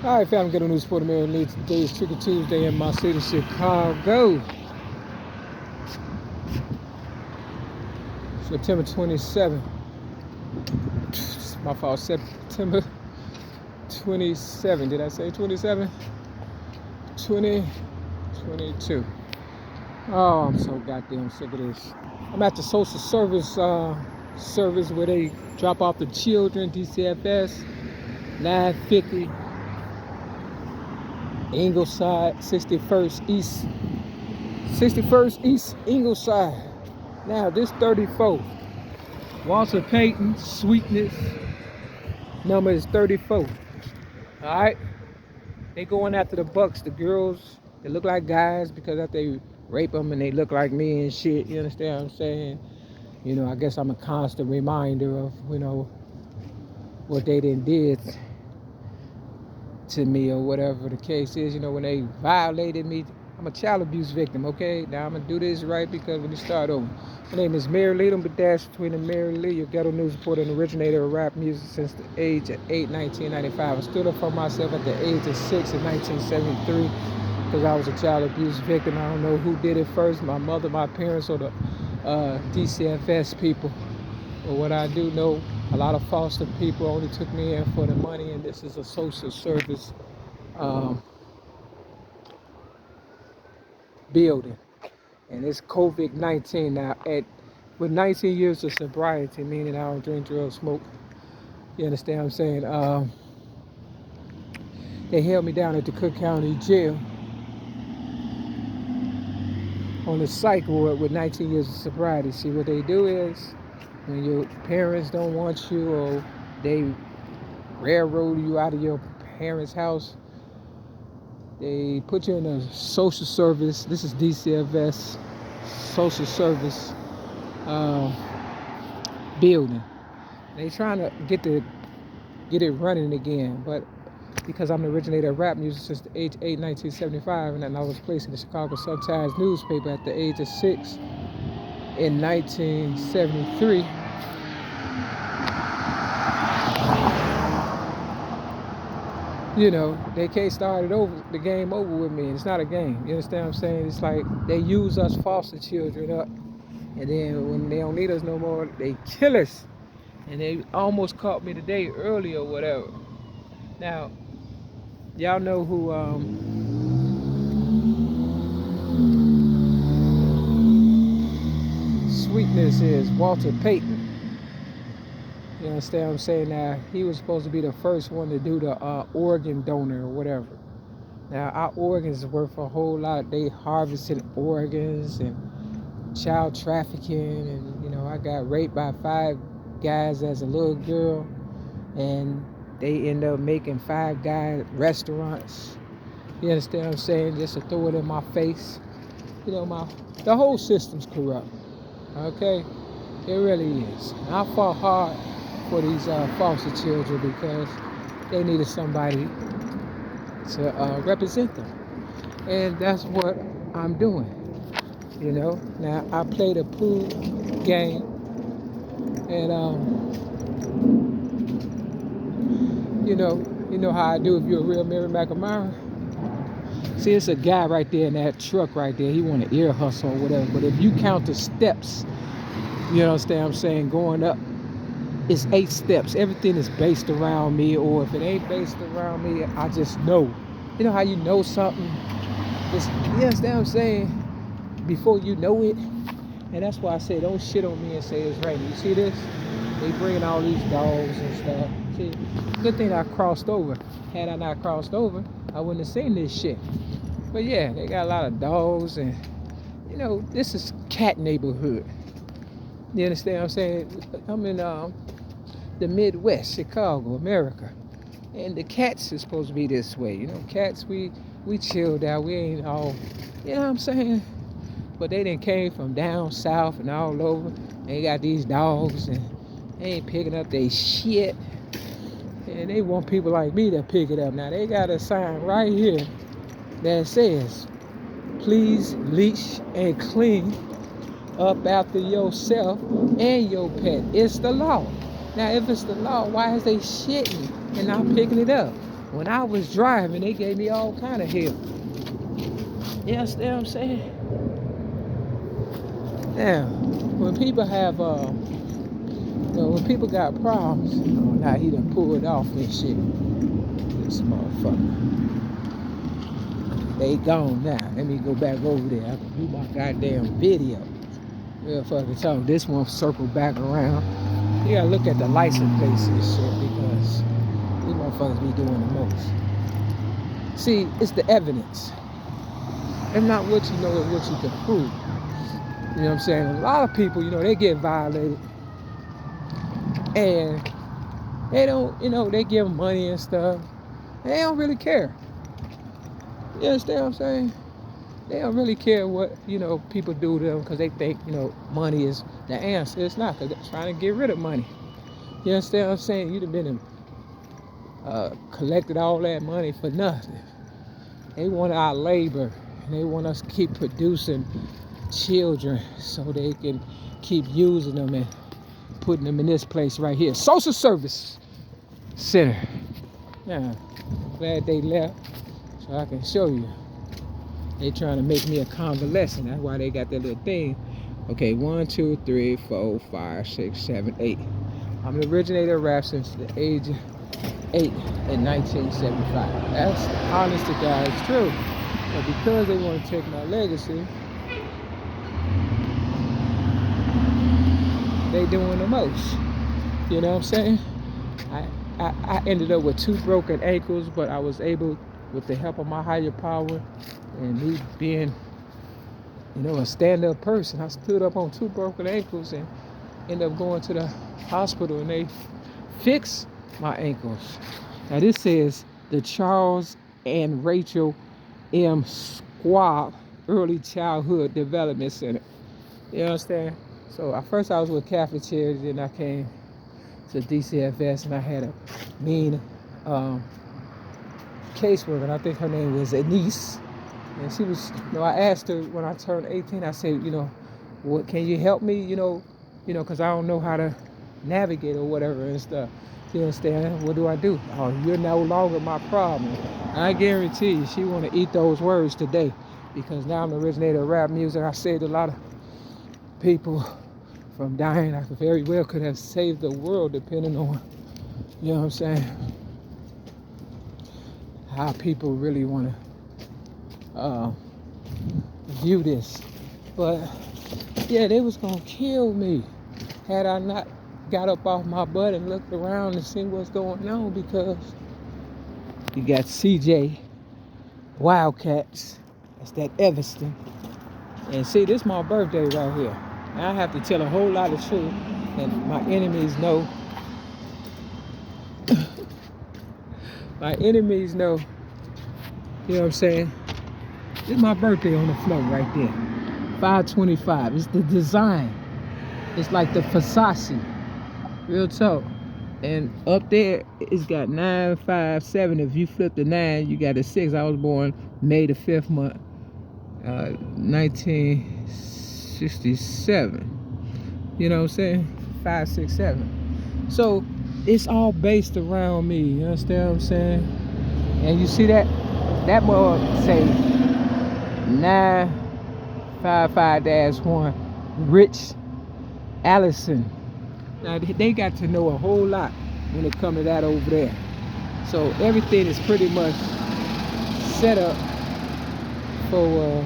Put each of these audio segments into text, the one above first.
All right, family, get a news for the mayor. Today is Trick or Tuesday in my city, Chicago. September 27th. My fault. September 27. Did I say 27? 2022. Oh, I'm so goddamn sick of this. I'm at the social service service where they drop off the children, DCFS, 950, Ingleside, 61st East, Ingleside. Now this 34, Walter Payton, Sweetness, number is 34. All right, they going after the bucks, the girls. They look like guys because after they rape them and they look like me and shit. You understand what I'm saying? You know, I guess I'm a constant reminder of, you know, what they done did to me or whatever the case is. You know, when they violated me, I'm a child abuse victim, okay? Now I'm gonna do this right because when you start over. My name is Mary Lee. I'm the dash between the Mary Lee, your ghetto news reporter and originator of rap music since the age of 8, 1995. I stood up for myself at the age of 6 in 1973 because I was a child abuse victim. I don't know who did it first, my mother, my parents, or the DCFS people. But what I do know, a lot of foster people only took me in for the money, and this is a social service building. And it's COVID-19 now. With 19 years of sobriety, meaning I don't drink, drugs, smoke. You understand what I'm saying? They held me down at the Cook County Jail on the psych ward with 19 years of sobriety. See, what they do is when your parents don't want you or they railroad you out of your parents' house, they put you in a social service. This is DCFS social service building. They trying to get it running again, but because I'm the originator of rap music since the age of 8, 1975, and then I was placed in the Chicago Sun-Times newspaper at the age of 6 in 1973. You know, they can't start the game over with me. It's not a game. You understand what I'm saying? It's like they use us foster children up, and then when they don't need us no more, they kill us. And they almost caught me today early or whatever. Now, y'all know who Sweetness is, Walter Payton. You understand what I'm saying? Now, he was supposed to be the first one to do the organ donor or whatever. Now, our organs are worth a whole lot. They harvested organs and child trafficking, and, you know, I got raped by 5 guys as a little girl, and they end up making 5 guy restaurants. You understand what I'm saying? Just to throw it in my face. You know, the whole system's corrupt. Okay? It really is. And I fought hard for these foster children because they needed somebody to represent them. And that's what I'm doing. You know? Now, I played a pool game, and you know how I do if you're a real Mary McNamara. See, it's a guy right there in that truck right there. He want to ear hustle or whatever. But if you count the steps, you understand what I'm saying, going up, it's 8 steps. Everything is based around me, or if it ain't based around me, I just know. You know how you know something? You understand what I'm saying? Before you know it. And that's why I say don't shit on me and say it's raining. You see this? They bringing all these dogs and stuff. See, good thing I crossed over. Had I not crossed over, I wouldn't have seen this shit. But yeah, they got a lot of dogs, and you know, this is cat neighborhood. You understand what I'm saying? I'm in the Midwest, Chicago, America. And the cats is supposed to be this way. You know, cats, we chilled out. We ain't all, you know what I'm saying? But they done came from down south and all over. They got these dogs, and they ain't picking up their shit. And they want people like me to pick it up. Now, they got a sign right here that says, please leash and clean up after yourself and your pet. It's the law. Now, if it's the law, why is they shitting and not picking it up? When I was driving, they gave me all kind of help. You understand what I'm saying? Now, when people have, when people got problems, now he done pulled off this shit. This motherfucker. They gone now. Let me go back over there. I can do my goddamn video. Real fucking talk. This one circle back around. You gotta look at the license plates and shit because these motherfuckers be doing the most. See, it's the evidence. It's not what you know, it's what you can prove. You know what I'm saying? A lot of people, they get violated. And they don't, they give them money and stuff. They don't really care. You understand what I'm saying? They don't really care what, people do to them because they think, money is the answer. It's not, because they're trying to get rid of money. You understand what I'm saying? You'd have been collected all that money for nothing. They want our labor, and they want us to keep producing children so they can keep using them and putting them in this place right here. Social Service Center. Yeah, glad they left so I can show you. They trying to make me a convalescent. That's why they got that little thing. Okay, 1, 2, 3, 4, 5, 6, 7, 8. I'm the originator of rap since the age of 8 in 1975. That's honest to God, it's true. But because they want to take my legacy, they doing the most. You know what I'm saying? I ended up with 2 broken ankles, but I was able, with the help of my higher power and me being, a stand-up person, I stood up on 2 broken ankles and ended up going to the hospital, and they fixed my ankles. Now this says the Charles and Rachel M. Schwab Early Childhood Development Center. You understand? So at first I was with Catholic Charity, then I came to DCFS, and I had a mean caseworker, and I think her name was Anise. And she was, I asked her when I turned 18, I said, what, can you help me, because I don't know how to navigate or whatever and stuff. You understand? What do I do? Oh, you're no longer my problem. I guarantee you, she want to eat those words today, because now I'm the originator of rap music. I saved a lot of people from dying. I very well could have saved the world, depending on, what I'm saying, how people really want to view this. But yeah, they was gonna kill me had I not got up off my butt and looked around and seen what's going on, because you got CJ Wildcats, that's that Evanston. And see, this is my birthday right here. And I have to tell a whole lot of truth, and my enemies know. My enemies know, you know what I'm saying? This is my birthday on the floor right there. 525. It's the design. It's like the Versace. Real talk. And up there, it's got 957. If you flip the 9, you got a 6. I was born May the 5th month, 1967. You know what I'm saying? 567. So it's all based around me. You understand what I'm saying? And you see that? That mug say 955-1 Rich Allison. Now they got to know a whole lot when it comes to that over there. So everything is pretty much set up for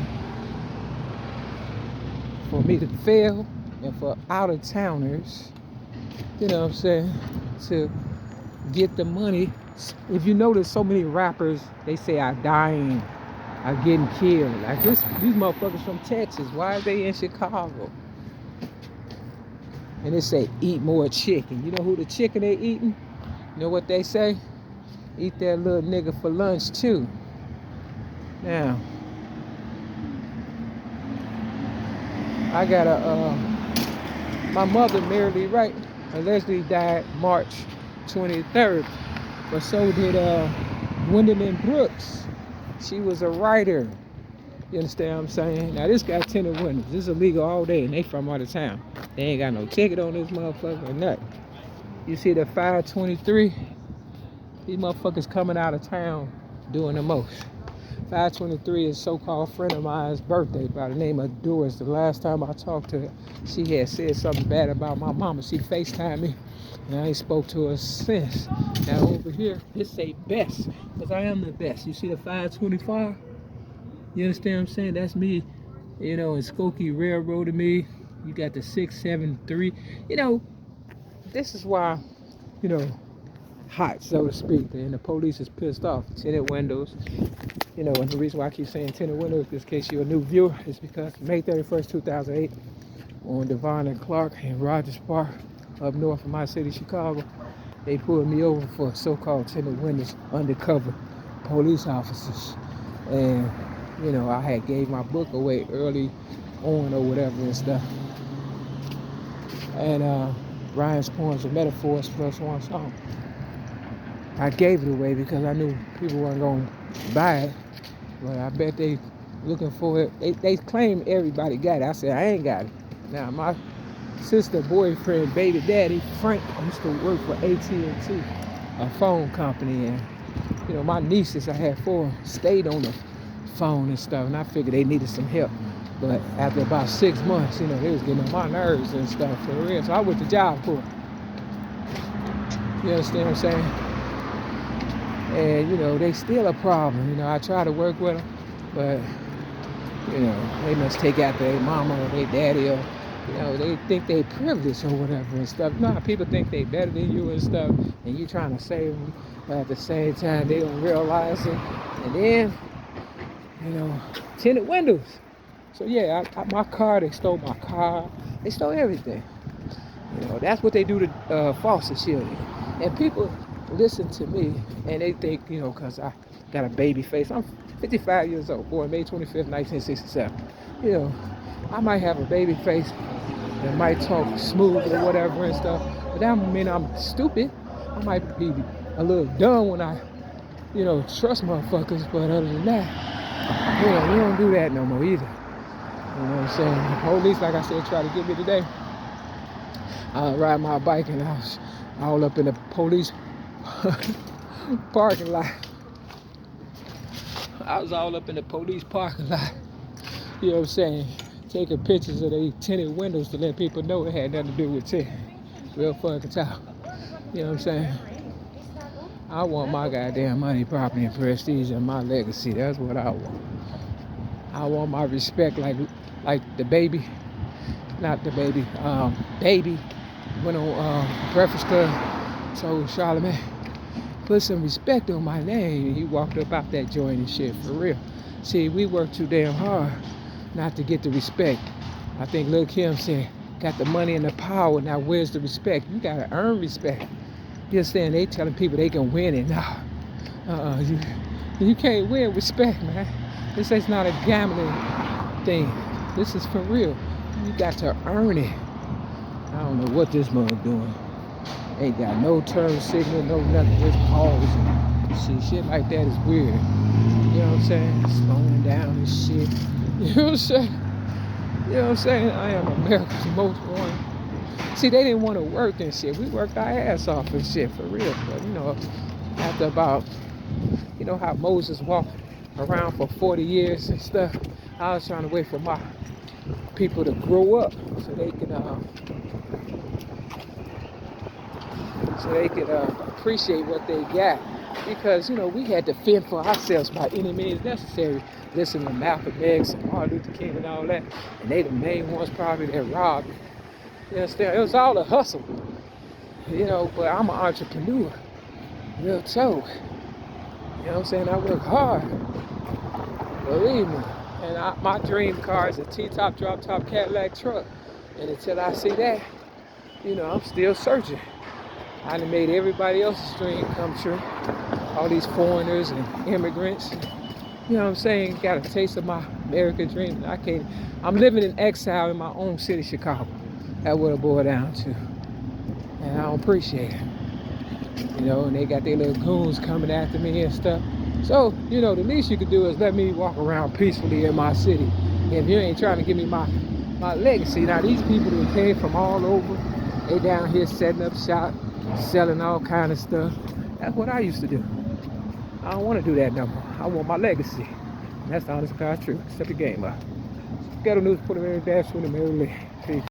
me to fail, and for out-of-towners, you know what I'm saying, to get the money. If you notice, so many rappers, they say are dying, are getting killed. Like these motherfuckers from Texas, why are they in Chicago? And they say, eat more chicken. You know who the chicken they eating? You know what they say? Eat that little nigga for lunch too. Now, I got my mother, Mary Lee Wright, allegedly died March 23rd. But so did Gwendolyn Brooks. She was a writer. You understand what I'm saying? Now this got tinted windows. This is illegal all day, and they from out of town. They ain't got no ticket on this motherfucker or nothing. You see the 523? These motherfuckers coming out of town doing the most. 523 is a so-called friend of mine's birthday by the name of Doris. The last time I talked to her, she had said something bad about my mama. She FaceTimed me, and I ain't spoke to her since. Now over here, it say best, because I am the best. You see the 525? You understand what I'm saying? That's me, you know, and Skokie railroaded me. You got the 673. You know, this is why, you know, hot, so to speak, and the police is pissed off. Tinted windows. You know, and the reason why I keep saying tinted windows, in case you're a new viewer, is because May 31st, 2008, on Devon and Clark in Rogers Park, up north of my city, Chicago, they pulled me over for so-called tinted windows, undercover police officers. And, you know, I had gave my book away early on or whatever and stuff. And Ryan's Poems and Metaphors plus one song. I gave it away because I knew people weren't going to buy it. But I bet they looking for it. They claim everybody got it. I said, I ain't got it. Now, my sister, boyfriend, baby daddy, Frank, used to work for ATLEAST, a phone company. And, you know, my nieces, I had 4, stayed on the phone and stuff. And I figured they needed some help. But after about 6 months, you know, they was getting on my nerves and stuff for real. So I went to job corps. You understand what I'm saying? And, you know, they still a problem. You know, I try to work with them, but, you know, they must take after their mama or their daddy, or, you know, they think they privileged or whatever and stuff. No, people think they better than you and stuff, and you trying to save them, but at the same time, they don't realize it. And then, you know, tinted windows. So, yeah, my car, they stole my car. They stole everything. You know, that's what they do to faucet shielding. And people listen to me, and they think, you know, because I got a baby face. I'm 55 years old, born May 25th, 1967. You know, I might have a baby face and might talk smooth or whatever and stuff, but that don't mean I'm stupid. I might be a little dumb when I, you know, trust motherfuckers, but other than that, you know, we don't do that no more either. You know what I'm saying? The police, like I said, try to get me today. I ride my bike and I was all up in the police parking lot. I was all up in the police parking lot. You know what I'm saying? Taking pictures of the tinted windows to let people know it had nothing to do with tint. Real fucking talk. You know what I'm saying? I want my goddamn money, property, and prestige, and my legacy. That's what I want. I want my respect, like the baby, not the baby, baby went on Breakfast Club, told Charlamagne, put some respect on my name. And he walked up out that joint and shit, for real. See, we work too damn hard not to get the respect. I think Lil Kim said, got the money and the power, now where's the respect? You gotta earn respect. You understand? They telling people they can win it. Nah, you can't win respect, man. This is not a gambling thing. This is for real. You got to earn it. I don't know what this mug doing. Ain't got no turn signal, no nothing, just pause. See, shit like that is weird. You know what I'm saying? Slowing down and shit. You know what I'm saying? You know what I'm saying? I am America's most wanted. See, they didn't want to work and shit. We worked our ass off and shit, for real. But, you know, after about, you know how Moses walked around for 40 years and stuff, I was trying to wait for my people to grow up so they could appreciate what they got, because, you know, we had to fend for ourselves by any means necessary. Listen to Malcolm X and Martin Luther King and all that, and they the main ones probably that robbed. You understand? It was all a hustle, you know. But I'm an entrepreneur, real talk. You know what I'm saying? I work hard, believe me. And my dream car is a T-top, drop-top Cadillac truck. And until I see that, you know, I'm still searching. I done made everybody else's dream come true. All these foreigners and immigrants, you know what I'm saying, got a taste of my American dream. I'm living in exile in my own city, Chicago. That's what it boiled down to. And I don't appreciate it. You know, and they got their little goons coming after me and stuff. So, you know, the least you could do is let me walk around peacefully in my city. If you ain't trying to give me my legacy. Now, these people that came from all over, they down here setting up shop, selling all kind of stuff. That's what I used to do. I don't want to do that no more. I want my legacy. And that's the honest God truth. Step your game up. Ghetto News, put them in dash with them every day. Peace.